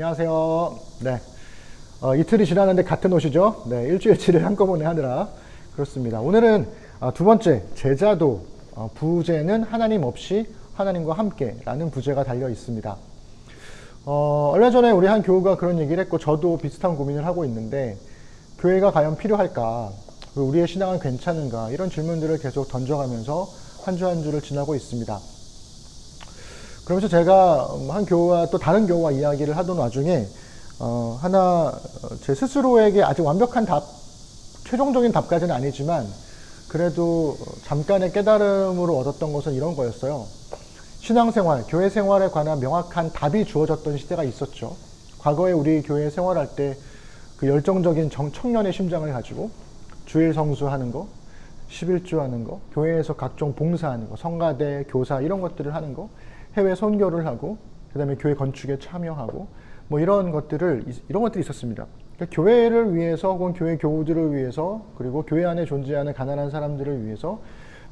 안녕하세요. 네. 이틀이 지났는데 같은 옷이죠? 네. 일주일치를 한꺼번에 하느라 그렇습니다. 오늘은 두 번째, 제자도, 부제는 하나님 없이 하나님과 함께 라는 부제가 달려 있습니다. 얼마 전에 우리 한 교우가 그런 얘기를 했고, 저도 비슷한 고민을 하고 있는데, 교회가 과연 필요할까? 우리의 신앙은 괜찮은가? 이런 질문들을 계속 던져가면서 한 주 한 주를 지나고 있습니다. 그러면서 제가 한 교우와 또 다른 교우와 이야기를 하던 와중에 제 스스로에게 아직 완벽한 최종적인 답까지는 아니지만 그래도 잠깐의 깨달음으로 얻었던 것은 이런 거였어요. 신앙생활, 교회 생활에 관한 명확한 답이 주어졌던 시대가 있었죠. 과거에 우리 교회 생활할 때 그 열정적인 청년의 심장을 가지고 주일 성수하는 거, 11조 하는 거, 교회에서 각종 봉사하는 거, 성가대, 교사 이런 것들을 하는 거, 해외 선교를 하고, 그 다음에 교회 건축에 참여하고, 뭐 이런 것들이 있었습니다. 그러니까 교회를 위해서 혹은 교회 교우들을 위해서, 그리고 교회 안에 존재하는 가난한 사람들을 위해서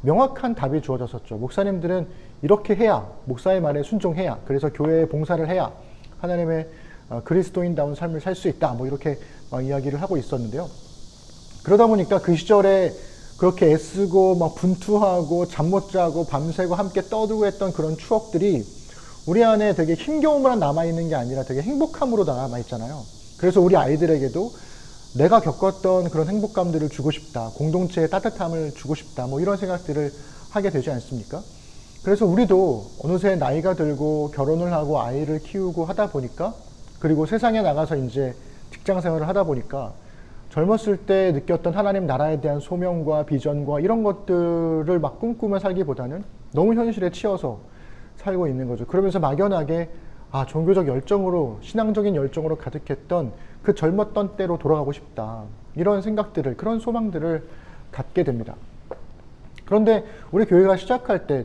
명확한 답이 주어졌었죠. 목사님들은 이렇게 해야, 목사의 말에 순종해야, 그래서 교회에 봉사를 해야 하나님의 그리스도인다운 삶을 살 수 있다. 뭐 이렇게 이야기를 하고 있었는데요. 그러다 보니까 그 시절에 그렇게 애쓰고 막 분투하고 잠 못 자고 밤새고 함께 떠들고 했던 그런 추억들이 우리 안에 되게 힘겨움으로 남아있는 게 아니라 되게 행복함으로 남아있잖아요. 그래서 우리 아이들에게도 내가 겪었던 그런 행복감들을 주고 싶다. 공동체의 따뜻함을 주고 싶다. 뭐 이런 생각들을 하게 되지 않습니까? 그래서 우리도 어느새 나이가 들고 결혼을 하고 아이를 키우고 하다 보니까, 그리고 세상에 나가서 이제 직장 생활을 하다 보니까 젊었을 때 느꼈던 하나님 나라에 대한 소명과 비전과 이런 것들을 막 꿈꾸며 살기보다는 너무 현실에 치여서 살고 있는 거죠. 그러면서 막연하게 종교적 열정으로, 신앙적인 열정으로 가득했던 그 젊었던 때로 돌아가고 싶다. 이런 생각들을, 그런 소망들을 갖게 됩니다. 그런데 우리 교회가 시작할 때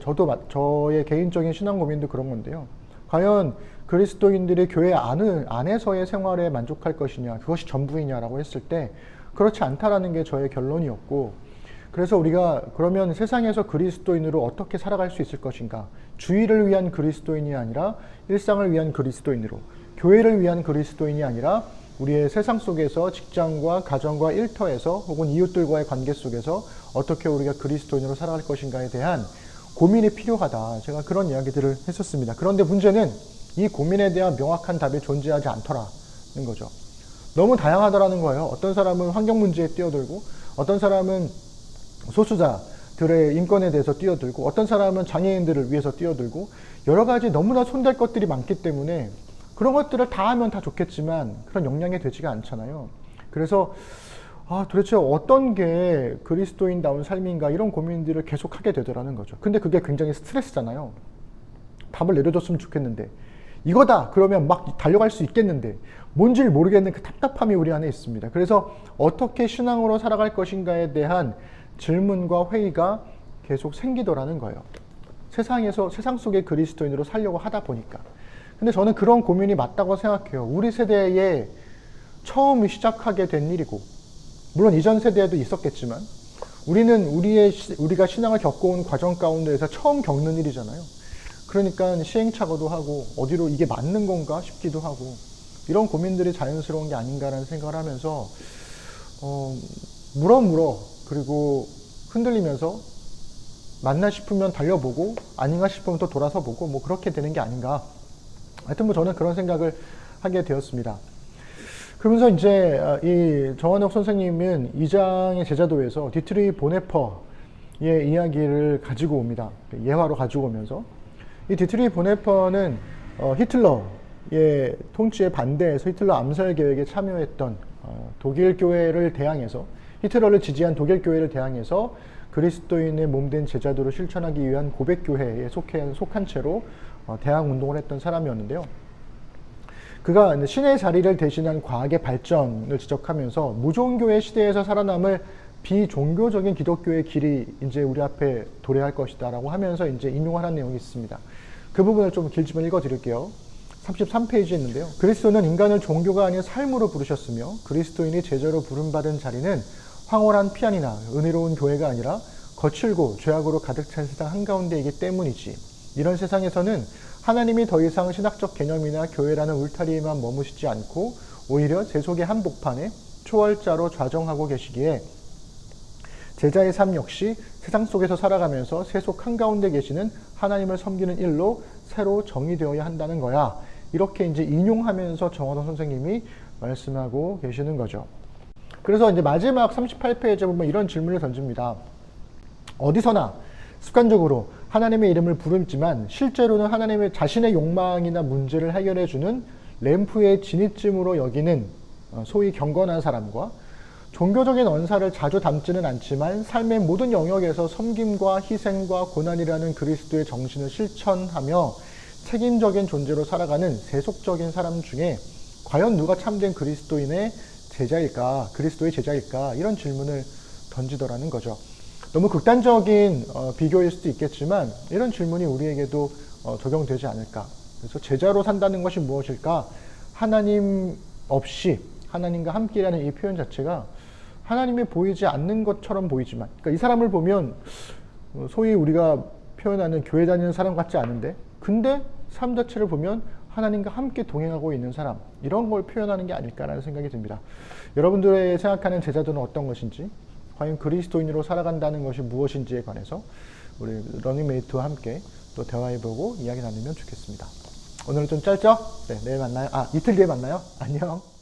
저의 개인적인 신앙 고민도 그런 건데요. 과연 그리스도인들이 교회 안에서의 생활에 만족할 것이냐, 그것이 전부이냐라고 했을 때 그렇지 않다라는 게 저의 결론이었고, 그래서 우리가 그러면 세상에서 그리스도인으로 어떻게 살아갈 수 있을 것인가? 주의를 위한 그리스도인이 아니라 일상을 위한 그리스도인으로, 교회를 위한 그리스도인이 아니라 우리의 세상 속에서 직장과 가정과 일터에서 혹은 이웃들과의 관계 속에서 어떻게 우리가 그리스도인으로 살아갈 것인가에 대한 고민이 필요하다. 제가 그런 이야기들을 했었습니다. 그런데 문제는 이 고민에 대한 명확한 답이 존재하지 않더라는 거죠. 너무 다양하더라는 거예요. 어떤 사람은 환경 문제에 뛰어들고, 어떤 사람은 소수자들의 인권에 대해서 뛰어들고, 어떤 사람은 장애인들을 위해서 뛰어들고, 여러 가지 너무나 손댈 것들이 많기 때문에 그런 것들을 다 하면 다 좋겠지만 그런 역량이 되지가 않잖아요. 그래서 도대체 어떤 게 그리스도인다운 삶인가, 이런 고민들을 계속 하게 되더라는 거죠. 근데 그게 굉장히 스트레스잖아요. 답을 내려줬으면 좋겠는데, 이거다 그러면 막 달려갈 수 있겠는데 뭔지를 모르겠는 그 답답함이 우리 안에 있습니다. 그래서 어떻게 신앙으로 살아갈 것인가에 대한 질문과 회의가 계속 생기더라는 거예요. 세상 속의 그리스도인으로 살려고 하다 보니까. 근데 저는 그런 고민이 맞다고 생각해요. 우리 세대에 처음 시작하게 된 일이고, 물론 이전 세대에도 있었겠지만 우리가 신앙을 겪어온 과정 가운데에서 처음 겪는 일이잖아요. 그러니까 시행착오도 하고 어디로 이게 맞는 건가 싶기도 하고, 이런 고민들이 자연스러운 게 아닌가라는 생각을 하면서 물어 그리고 흔들리면서 맞나 싶으면 달려보고 아닌가 싶으면 또 돌아서 보고, 뭐 그렇게 되는 게 아닌가. 하여튼 뭐 저는 그런 생각을 하게 되었습니다. 그러면서 이제 이 정한혁 선생님은 2장의 제자도에서 디트리 보네퍼의 이야기를 가지고 옵니다. 예화로 가지고 오면서, 이 디트리 보네퍼는 히틀러의 통치에 반대해서 히틀러 암살 계획에 참여했던 독일 교회를 대항해서, 히틀러를 지지한 독일 교회를 대항해서 그리스도인의 몸된 제자도를 실천하기 위한 고백교회에 속한 채로 대항 운동을 했던 사람이었는데요. 그가 신의 자리를 대신한 과학의 발전을 지적하면서 무종교의 시대에서 살아남을 비종교적인 기독교의 길이 이제 우리 앞에 도래할 것이다 라고 하면서 이제 인용하는 내용이 있습니다. 그 부분을 좀 길지만 읽어 드릴게요. 33페이지에 있는데요. 그리스도는 인간을 종교가 아닌 삶으로 부르셨으며 그리스도인이 제자로 부름받은 자리는 황홀한 피안이나 은혜로운 교회가 아니라 거칠고 죄악으로 가득 찬 세상 한가운데이기 때문이지. 이런 세상에서는 하나님이 더 이상 신학적 개념이나 교회라는 울타리에만 머무시지 않고 오히려 세속의 한복판에 초월자로 좌정하고 계시기에 제자의 삶 역시 세상 속에서 살아가면서 세속 한가운데 계시는 하나님을 섬기는 일로 새로 정의되어야 한다는 거야. 이렇게 이제 인용하면서 정화동 선생님이 말씀하고 계시는 거죠. 그래서 이제 마지막 38페이지에 보면 이런 질문을 던집니다. 어디서나 습관적으로 하나님의 이름을 부르지만 실제로는 하나님의 자신의 욕망이나 문제를 해결해주는 램프의 진입쯤으로 여기는 소위 경건한 사람과 종교적인 언사를 자주 담지는 않지만 삶의 모든 영역에서 섬김과 희생과 고난이라는 그리스도의 정신을 실천하며 책임적인 존재로 살아가는 세속적인 사람 중에 과연 누가 참된 그리스도의 제자일까? 이런 질문을 던지더라는 거죠. 너무 극단적인 비교일 수도 있겠지만 이런 질문이 우리에게도 적용되지 않을까. 그래서 제자로 산다는 것이 무엇일까? 하나님 없이 하나님과 함께라는 이 표현 자체가 하나님이 보이지 않는 것처럼 보이지만, 그러니까 이 사람을 보면 소위 우리가 표현하는 교회 다니는 사람 같지 않은데, 근데 삶 자체를 보면 하나님과 함께 동행하고 있는 사람, 이런 걸 표현하는 게 아닐까라는 생각이 듭니다. 여러분들의 생각하는 제자들은 어떤 것인지, 과연 그리스도인으로 살아간다는 것이 무엇인지에 관해서 우리 러닝메이트와 함께 또 대화해보고 이야기 나누면 좋겠습니다. 오늘은 좀 짧죠? 네, 내일 만나요. 이틀 뒤에 만나요. 안녕.